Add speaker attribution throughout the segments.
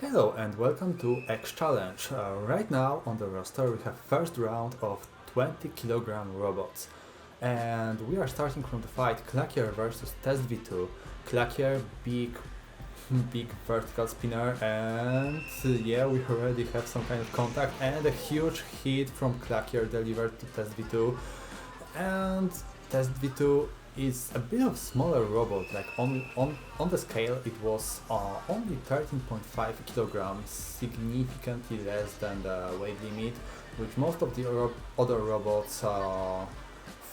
Speaker 1: Hello and welcome to Xchallenge. Right now on the roster we have first round of 20 kilogram robots. And we are starting from the fight Clakier versus Test V2. Clakier, big vertical spinner, and yeah, we already have some kind of contact and a huge hit from Clakier delivered to Test V2. And Test V2 is a bit of smaller robot, like on the scale it was only 13.5 kilograms, significantly less than the weight limit, which most of the other robots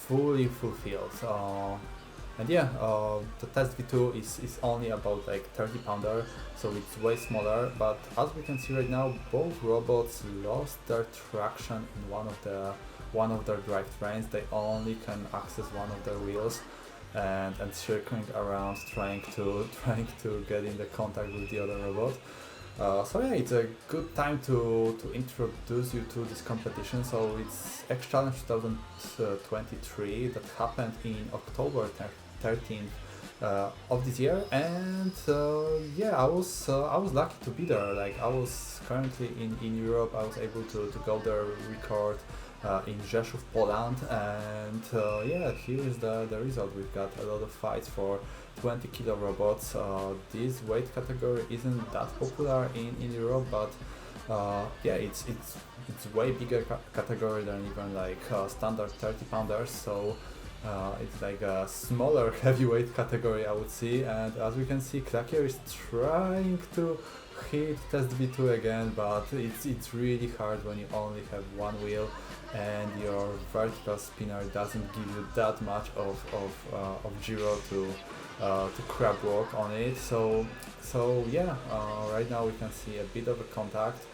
Speaker 1: fully fulfilled. And yeah, the Test V2 is only about like 30 pounder, so it's way smaller, but as we can see right now, both robots lost their traction in one of their drivetrains. They only can access one of their wheels and circling around trying to get in the contact with the other robot. So yeah, it's a good time to introduce you to this competition. So it's Xchallenge 2023 that happened in October 13th of this year, and yeah, I was lucky to be there. Like I was currently in Europe. I was able to go there, record in Rzeszow, Poland, and yeah, here is the result. We've got a lot of fights for 20 kilo robots. This weight category isn't that popular in Europe, but yeah, it's way bigger category than even like standard 30 pounders. So it's like a smaller heavyweight category, I would say. And as we can see, Clakier is trying to hit Test V2 again, but it's really hard when you only have one wheel and your vertical spinner doesn't give you that much of gyro to crab walk on it. So yeah, right now we can see a bit of a contact,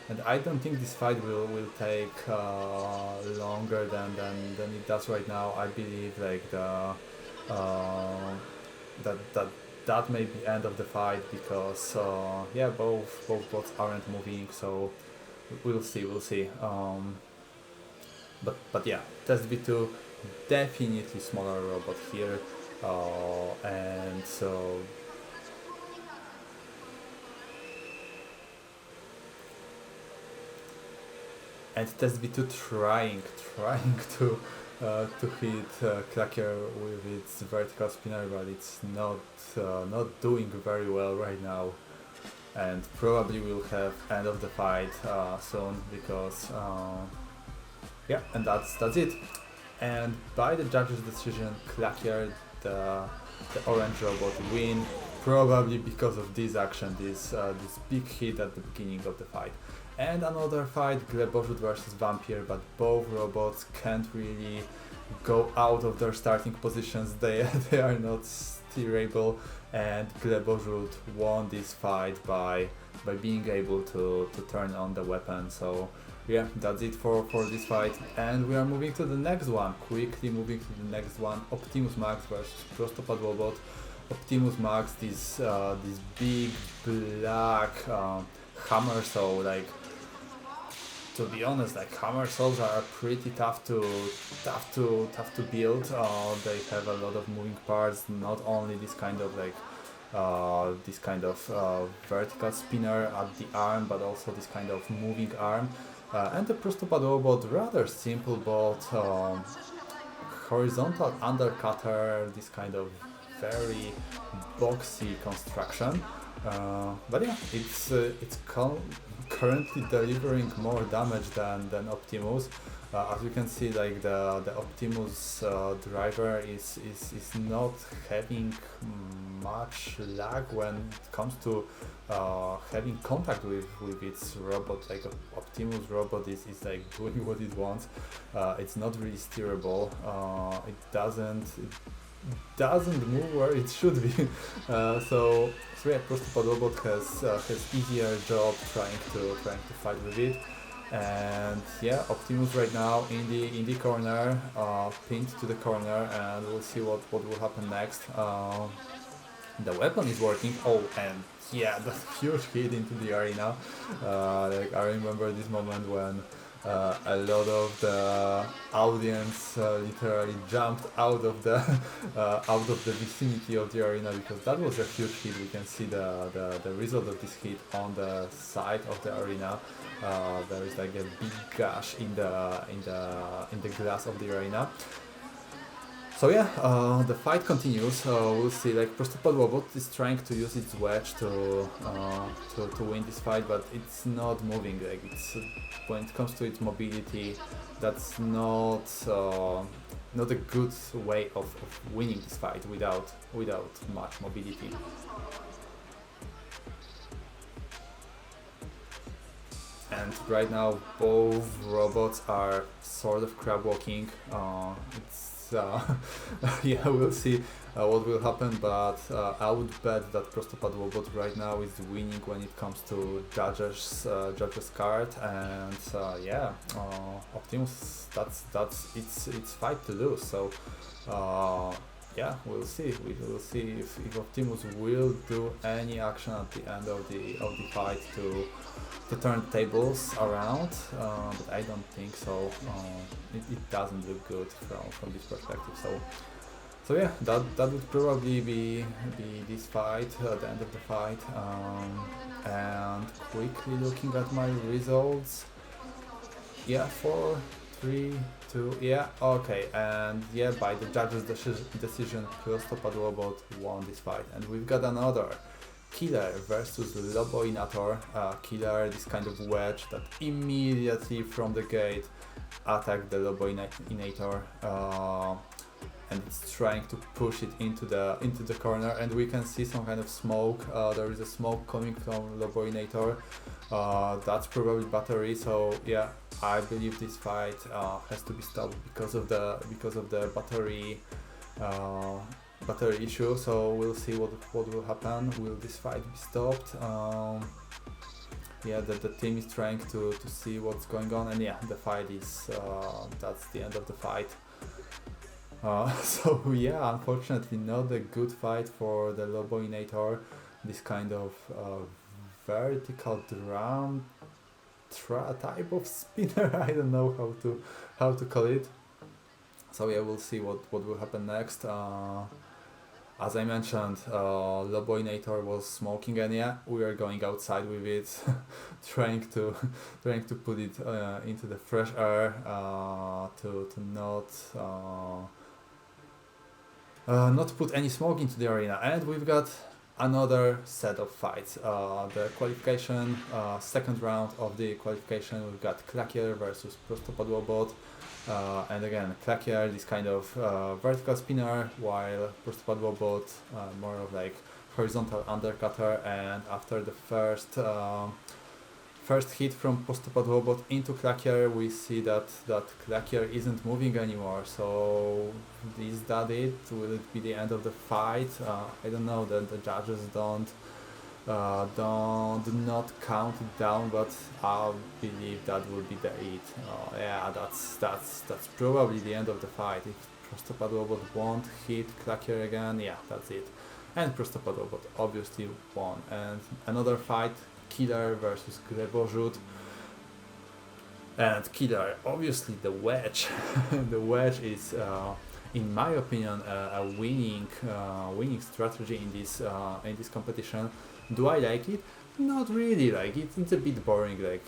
Speaker 1: and I don't think this fight will take longer than it does right now. I believe like that may be end of the fight, because yeah, both bots aren't moving, so we'll see. But yeah, Test V2 definitely smaller robot here, and so and Test V2 trying to hit Clakier with its vertical spinner, but it's not doing very well right now, and probably we'll have end of the fight soon, because yeah, and that's it. And by the judge's decision, Clakier, the orange robot, win, probably because of this action, this big hit at the beginning of the fight. And another fight, Gleborzut versus Vampire, but both robots can't really go out of their starting positions. They are not steerable, and Gleborzut won this fight by being able to turn on the weapon. So yeah, that's it for this fight, and we are moving to the next one. Quickly moving to the next one, Optimus Max versus Prostopad Robot. Optimus Max, this big black hammer saw. Like, to be honest, like hammer saws are pretty tough to build. They have a lot of moving parts. Not only this kind of like vertical spinner at the arm, but also this kind of moving arm. And the Prostopad robot, rather simple but horizontal undercutter, this kind of very boxy construction. But yeah, it's currently delivering more damage than Optimus. As you can see, like the Optimus driver is not having much lag when it comes to having contact with its robot. Like Optimus robot is like doing what it wants. It's not really steerable. It doesn't move where it should be. So yeah, Prostopad robot has easier job trying to fight with it. And yeah, Optimus right now in the corner, pinned to the corner, and we'll see what will happen next. The weapon is working. Oh, and yeah, that huge hit into the arena. Like I remember this moment when A lot of the audience literally jumped out of the vicinity of the arena, because that was a huge hit. We can see the result of this hit on the side of the arena. There is like a big gash in the glass of the arena. So yeah, the fight continues. We'll see. Like Prostopod Robot is trying to use its wedge to win this fight, but it's not moving. Like it's when it comes to its mobility, that's not a good way of winning this fight without much mobility. And right now, both robots are sort of crab walking. Yeah, we'll see what will happen, but I would bet that Prostopad Robot right now is winning when it comes to judges card, and yeah, Optimus, that's its fight to lose. So yeah, we'll see. We will see if Optimus will do any action at the end of the fight to turn the tables around, but I don't think so. It doesn't look good from this perspective. So yeah, that would probably be this fight, the end of the fight. And quickly looking at my results, yeah, 4, 3, 2, yeah, okay, and yeah, by the judges' decision, Prostopad Robot won this fight, and we've got another Killer versus Loboinator. Killer, this kind of wedge that immediately from the gate attacked the Loboinator, and it's trying to push it into the corner, and we can see some kind of smoke. There is a smoke coming from Loboinator. That's probably battery. So yeah, I believe this fight has to be stopped because of the battery issue. So we'll see what will happen. Will this fight be stopped? Yeah, the team is trying to see what's going on, and yeah, the fight is that's the end of the fight. So yeah, unfortunately not a good fight for the Loboinator. This kind of vertical drum type of spinner. I don't know how to call it. So yeah, we'll see what will happen next. As I mentioned, Loboinator was smoking, and yeah, we are going outside with it, trying to put it into the fresh air, to not put any smoke into the arena. And we've got another set of fights. The qualification, second round of the qualification, we've got Klakier versus Prostopad Robot. And again, Klakier, this kind of vertical spinner, while Prostopad Robot more of like horizontal undercutter. And after the first hit from Prostopad Robot into Klakier, we see that Klakier isn't moving anymore. So is that it? Will it be the end of the fight? I don't know. The judges do not count it down, but I believe that will be the it. Yeah, that's probably the end of the fight. If Prostopad Robot won't hit Klakier again, yeah, that's it. And Prostopad Robot obviously won. And another fight, Killer versus Greborzut. And Killer, obviously the wedge. The wedge is, in my opinion, a winning strategy in this competition. Do I like it? Not really. Like it's a bit boring. Like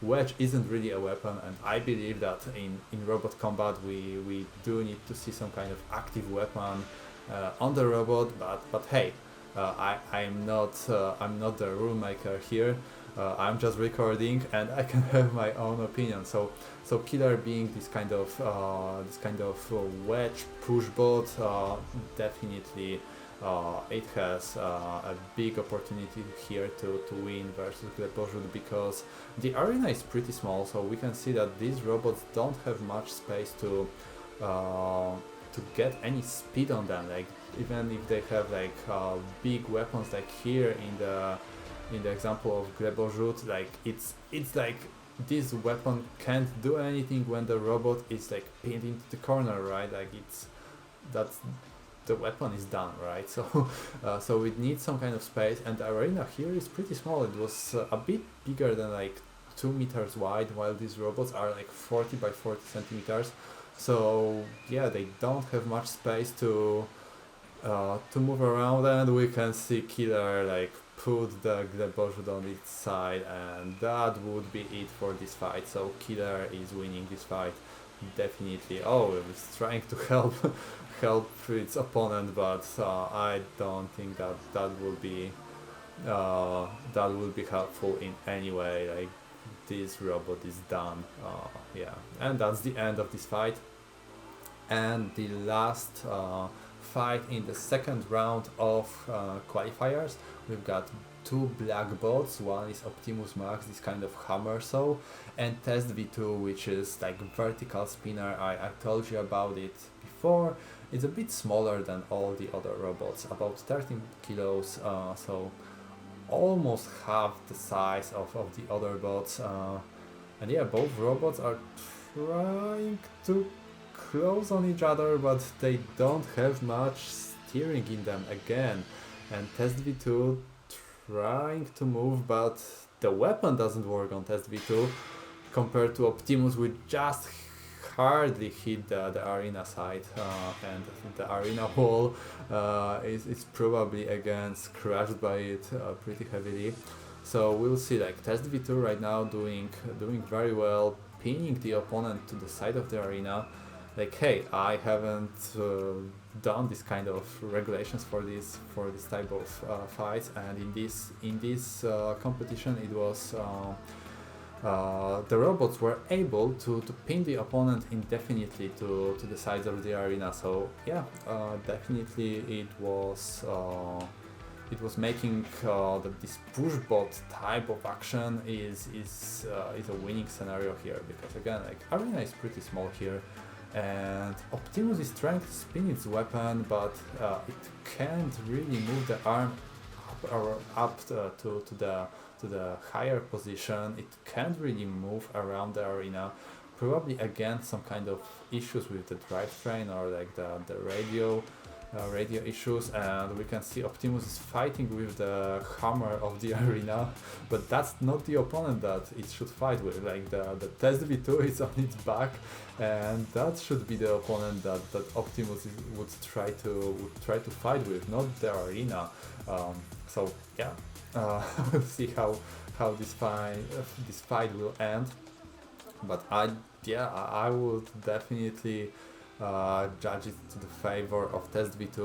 Speaker 1: wedge isn't really a weapon, and I believe that in robot combat we do need to see some kind of active weapon on the robot. But hey, I'm not the rule maker here. I'm just recording, and I can have my own opinion. So Killer being this kind of wedge push bot, definitely it has a big opportunity here to win versus Greborzut, because the arena is pretty small. So we can see that these robots don't have much space to get any speed on them. Like even if they have like big weapons, like here in the example of Greborzut, like it's like this weapon can't do anything when the robot is like pinned into the corner, right? Like the weapon is done, right? So it needs some kind of space, and the arena here is pretty small. It was a bit bigger than like 2 meters wide, while these robots are like 40 by 40 centimeters. So yeah, they don't have much space to move around, and we can see Killer like put the Borzhud on its side, and that would be it for this fight. So Killer is winning this fight definitely. Oh, it's trying to help its opponent, but I don't think that will be helpful in any way. Like, this robot is done. Yeah, and that's the end of this fight. And the last fight in the second round of qualifiers, we've got two black bots. One is Optimus Max, this kind of hammer saw, and Test V2, which is like vertical spinner. I told you about it before. It's a bit smaller than all the other robots, about 13 kilos, so almost half the size of the other bots. And yeah, both robots are trying to close on each other, but they don't have much steering in them again. And Test V2 trying to move, but the weapon doesn't work on Test V2 compared to Optimus, which just hardly hit the arena side, and the arena wall is probably again scratched by it pretty heavily. So we'll see, like, Test V2 right now doing very well, pinning the opponent to the side of the arena. Like, hey, I haven't done this kind of regulations for this type of fights, and in this competition it was the robots were able to pin the opponent indefinitely to the sides of the arena. So yeah, definitely it was making that this push bot type of action is a winning scenario here, because again, like, arena is pretty small here, and Optimus is trying to spin its weapon, but it can't really move the arm up to the higher position. It can't really move around the arena. Probably again some kind of issues with the drivetrain, or like the radio issues, and we can see Optimus is fighting with the hammer of the arena, but that's not the opponent that it should fight with. Like, the Test V2 is on its back, and that should be the opponent that Optimus would try to fight with, not the arena. So yeah, we'll see how this fight will end. But I would definitely judge it to the favor of Test V2,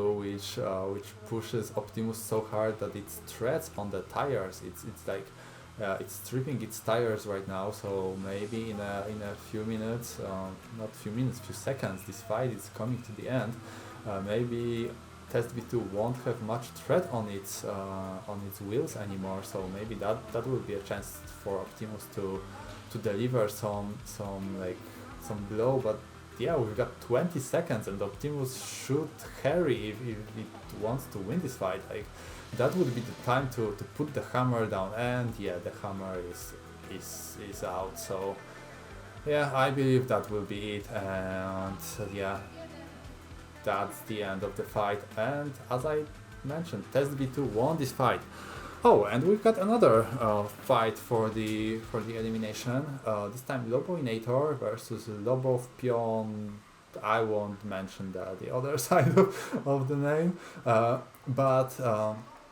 Speaker 1: which pushes Optimus so hard that it treads on the tires. It's like it's stripping its tires right now. So maybe in a few minutes, not few minutes, few seconds, this fight is coming to the end. Maybe Test V2 won't have much tread on its wheels anymore. So maybe that will be a chance for Optimus to deliver some blow. But yeah, we've got 20 seconds, and Optimus should hurry if it wants to win this fight. Like, that would be the time to put the hammer down, and yeah, the hammer is out. So yeah, I believe that will be it, and yeah, that's the end of the fight. And as I mentioned, Test V2 won this fight. Oh, and we've got another fight for the elimination. This time Loboinator versus Lobov Pion. I won't mention the other side of the name, but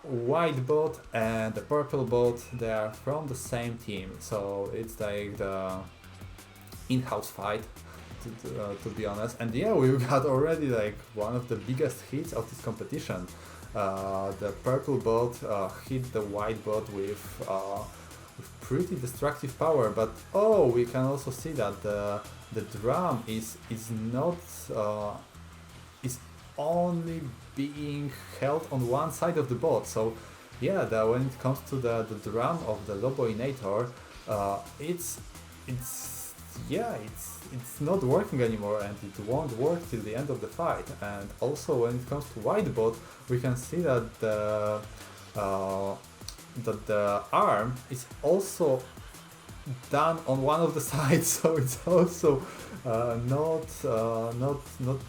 Speaker 1: white bot and the purple bot, they are from the same team. So it's like the in-house fight, to be honest. And yeah, we've got already like one of the biggest hits of this competition. The purple bot hit the white bot with pretty destructive power, but oh, we can also see that the drum is not is only being held on one side of the bot. So yeah, when it comes to the drum of the Loboinator, it's not working anymore, and it won't work till the end of the fight. And also when it comes to Whitebot, we can see that the arm is also done on one of the sides, so it's also not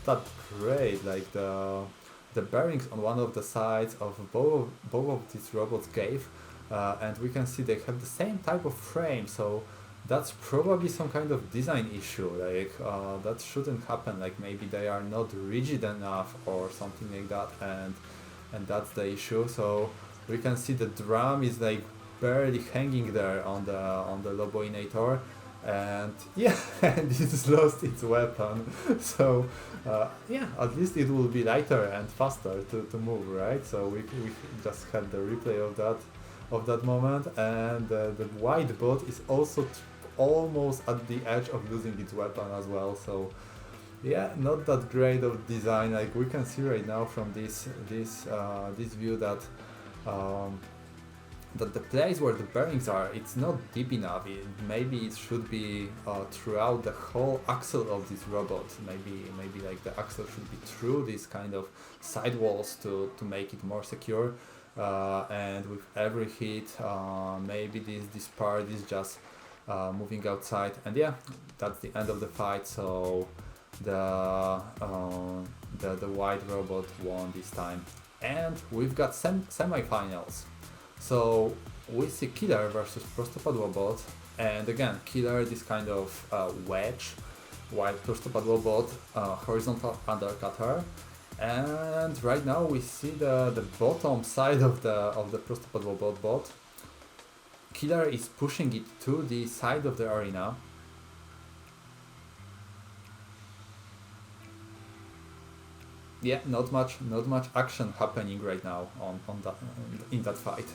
Speaker 1: that great. Like, the bearings on one of the sides of both of these robots gave, and we can see they have the same type of frame. So that's probably some kind of design issue, like that shouldn't happen, like maybe they are not rigid enough or something like that, and that's the issue. So we can see the drum is like barely hanging there on the Loboinator, and yeah, and it's lost its weapon. So yeah, at least it will be lighter and faster to move, right? So we just had the replay of that moment, and the white bot is also almost at the edge of losing its weapon as well. So yeah, not that great of design. Like we can see right now from this view that that the place where the bearings are, it's not deep enough. Maybe it should be throughout the whole axle of this robot. Maybe like the axle should be through these kind of sidewalls to make it more secure. And with every hit, maybe this part is just moving outside. And yeah, that's the end of the fight. So the white robot won this time. And we've got semi-finals. So we see Killer versus Prostopad Robot, and again, Killer this kind of wedge, while Prostopad Robot horizontal undercutter. And right now we see the bottom side of the Prostopad Robot bot. Killer is pushing it to the side of the arena. Yeah, not much action happening right now in that fight.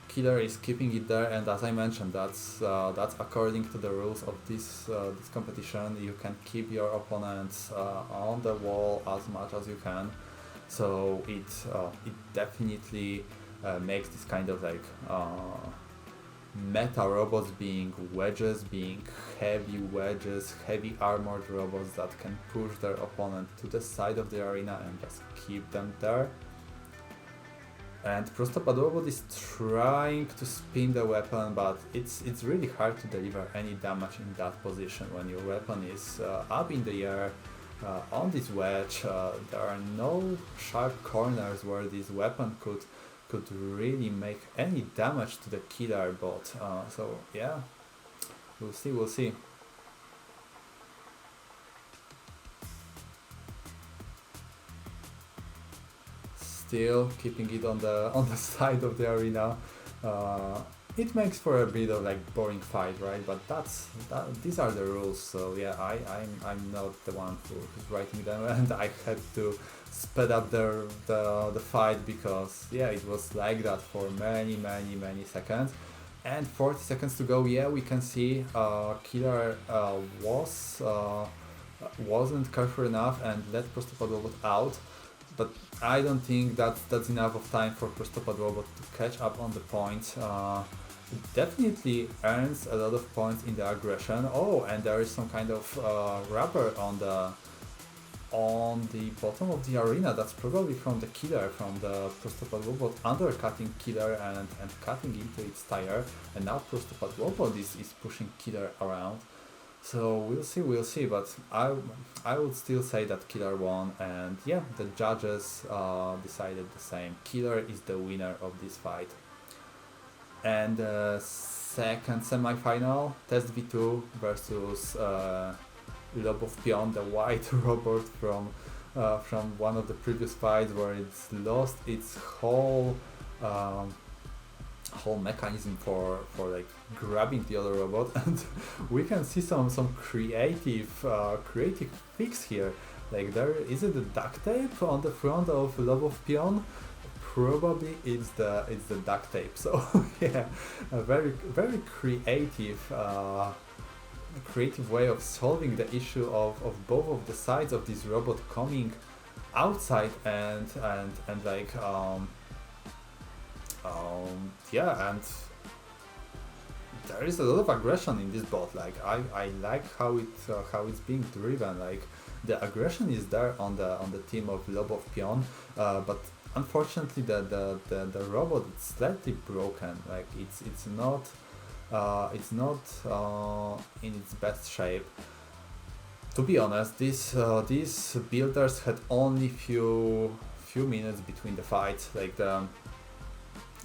Speaker 1: Killer is keeping it there, and as I mentioned, that's according to the rules of this competition. You can keep your opponents on the wall as much as you can. So it definitely makes this kind of like meta robots being wedges, being heavy wedges, heavy armored robots that can push their opponent to the side of the arena and just keep them there. And Prostopad Robot is trying to spin the weapon, but it's really hard to deliver any damage in that position when your weapon is up in the air on this wedge. There are no sharp corners where this weapon could really make any damage to the Killer bot. So yeah, we'll see. Still keeping it on the side of the arena. It makes for a bit of like boring fight, right? But these are the rules. So yeah, I'm not the one who's writing them, and I had to speed up the fight because yeah, it was like that for many seconds. And 40 seconds to go. Yeah, we can see Killer wasn't careful enough and let Prostopad Robot out. But I don't think that's enough of time for Prostopad Robot to catch up on the points. It definitely earns a lot of points in the aggression. Oh, and there is some kind of rubber on the bottom of the arena. That's probably from the Killer, from the Prostopad Robot undercutting Killer and cutting into its tire. And now Prostopad Robot is pushing Killer around. So we'll see, but I would still say that Killer won, and yeah, the judges decided the same. Killer is the winner of this fight. And second semi-final, Test V2 versus Lobov Pion, the white robot from one of the previous fights where it's lost its whole mechanism for like grabbing the other robot. And we can see some creative fix here. Like, there is it the duct tape on the front of Lobov Pion? Probably it's the duct tape. So yeah, a very creative way of solving the issue of both of the sides of this robot coming outside and like yeah, and there is a lot of aggression in this bot. Like I like how it's being driven. Like, the aggression is there on the team of Lobov Pion, but unfortunately the robot is slightly broken. Like, it's not in its best shape. To be honest, these builders had only few minutes between the fights. Like,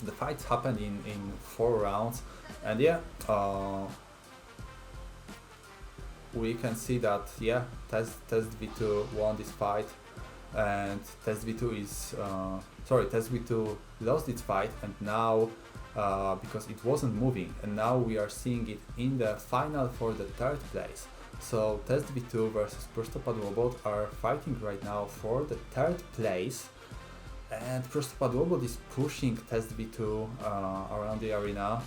Speaker 1: the fights happened in 4 rounds, And yeah, we can see that Test V2 won this fight, and Test V2 lost its fight, and now because it wasn't moving, and now we are seeing it in the final for the third place. So Test V2 versus Prostopad Robot are fighting right now for the third place, and Prostopad Robot is pushing Test V2 around the arena.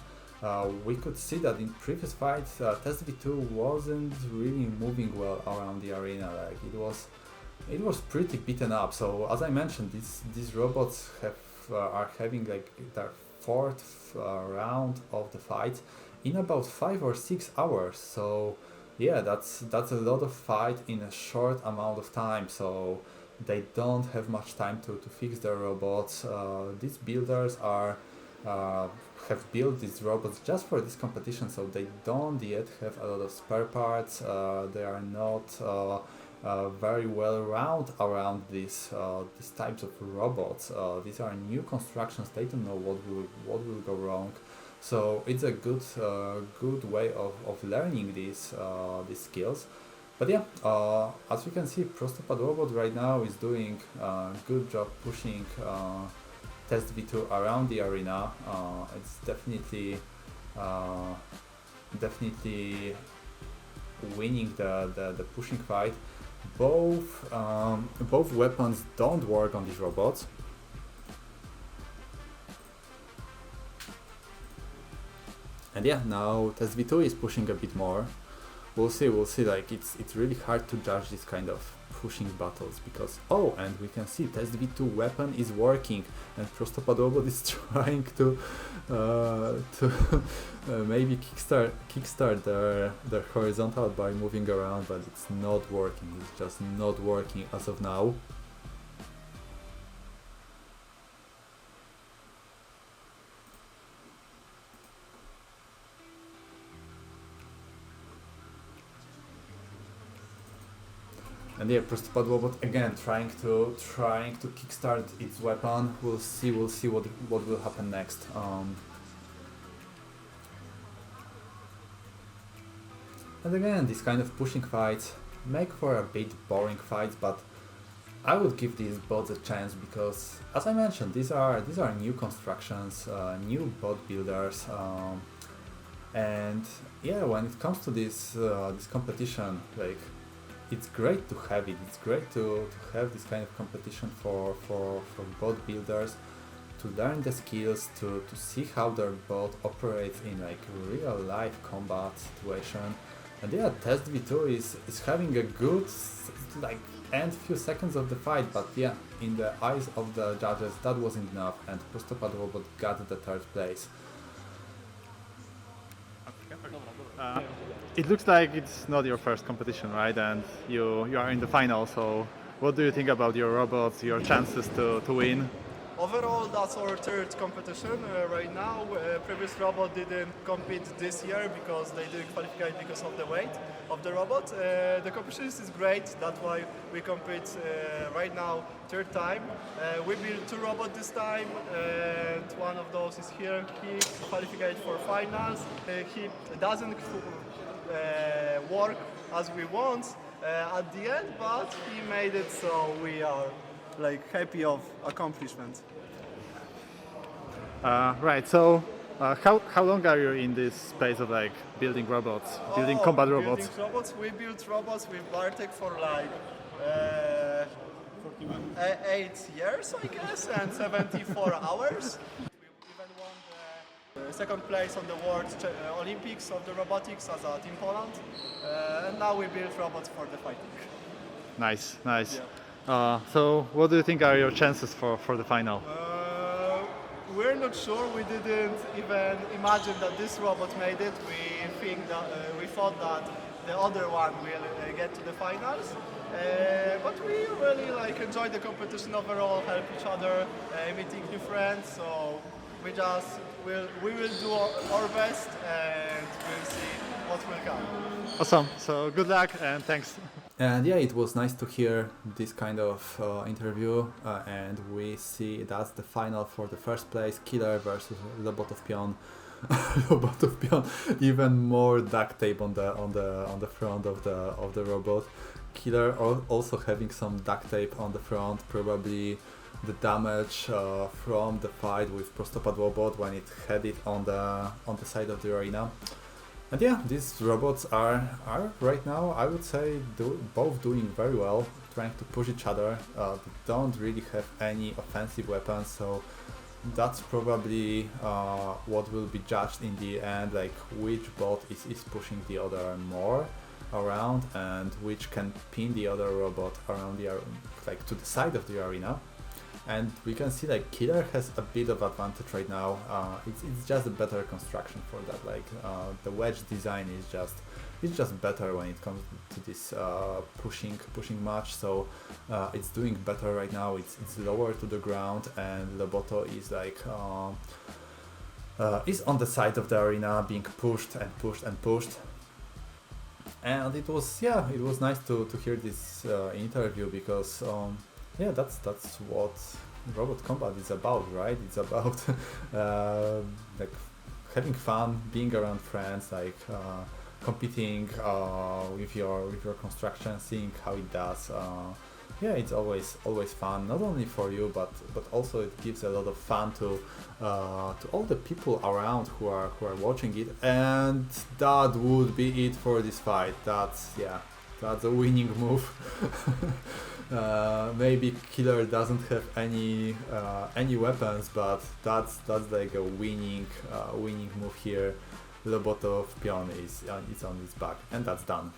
Speaker 1: We could see that in previous fights Test V2 wasn't really moving well around the arena. Like it was pretty beaten up. So as I mentioned, these robots are having like their fourth round of the fight in about 5 or 6 hours. So yeah, that's a lot of fight in a short amount of time. So they don't have much time to fix their robots. These builders have built these robots just for this competition, so they don't yet have a lot of spare parts. They are not very well round around these types of robots. These are new constructions. They don't know what will go wrong. So it's a good way of learning these skills. But yeah, as you can see, Prostopad Robot right now is doing a good job pushing Test V2 around the arena. It's definitely winning the pushing fight. Both weapons don't work on these robots. And yeah, now Test V2 is pushing a bit more. We'll see. Like it's really hard to judge this kind of pushing battles because and we can see Test V2 weapon is working, and Prostopad Robot is trying to maybe kickstart their horizontal by moving around, but it's not working. It's just not working as of now. And yeah, Prostopad Robot again trying to kickstart its weapon. We'll see what will happen next. And again, these kind of pushing fights make for a bit boring fights, but I would give these bots a chance because, as I mentioned, these are new constructions, new bot builders, and yeah, when it comes to this competition, like, it's great to have it. It's great to have this kind of competition for bot builders, to learn the skills, to see how their bot operates in like real life combat situation. And yeah, Test V2 is having a good like end few seconds of the fight, but yeah, in the eyes of the judges that wasn't enough, and Prostopad Robot got the third place.
Speaker 2: It looks like it's not your first competition, right? And you are in the final, so what do you think about your robots, your chances to win?
Speaker 3: Overall, that's our third competition right now. Previous robot didn't compete this year because they didn't qualify because of the weight of the robot. The competition is great, that's why we compete right now third time. We built 2 robots this time, and one of those is here. He qualified for finals. He doesn't work as we want at the end, but he made it, so we are like happy of accomplishment.
Speaker 2: Right. So, how long are you in this space of like building robots, building combat robots?
Speaker 3: Building robots. We built robots with Bartek for like 8 years, I guess, and 74 hours. We even won the second place on the World Olympics of the robotics as a Team Poland, and now we build robots for the fighting.
Speaker 2: Nice.
Speaker 3: Yeah.
Speaker 2: So, what do you think are your chances for the final?
Speaker 3: We're not sure. We didn't even imagine that this robot made it. We thought that the other one will get to the finals. But we really like enjoy the competition overall, help each other, meeting new friends. So we will do our best, and we'll see what will come.
Speaker 2: Awesome. So good luck and thanks.
Speaker 1: And yeah, it was nice to hear this kind of interview, and we see that's the final for the first place, Killer versus Lobotov Pion. Lobotov Pion, even more duct tape on the front of the robot. Killer also having some duct tape on the front, probably the damage from the fight with Prostopad robot when it had it on the side of the arena. And yeah, these robots are right now, I would say, both doing very well, trying to push each other. They don't really have any offensive weapons, so that's probably what will be judged in the end, like which bot is pushing the other more around and which can pin the other robot around like to the side of the arena. And we can see like Killer has a bit of advantage right now. It's just a better construction for that. Like the wedge design is just better when it comes to this pushing match. So it's doing better right now. It's lower to the ground, and Loboto is like is on the side of the arena being pushed and pushed and pushed. And it was nice to hear this interview, because yeah, that's what Robot Combat is about, right? It's about like having fun, being around friends, like competing with your construction, seeing how it does. Yeah, it's always fun, not only for you, but also it gives a lot of fun to all the people around who are watching it. And that would be it for this fight. That's a winning move. Maybe Killer doesn't have any weapons, but that's like a winning move here. Lobotov Pion is on his back, and that's done.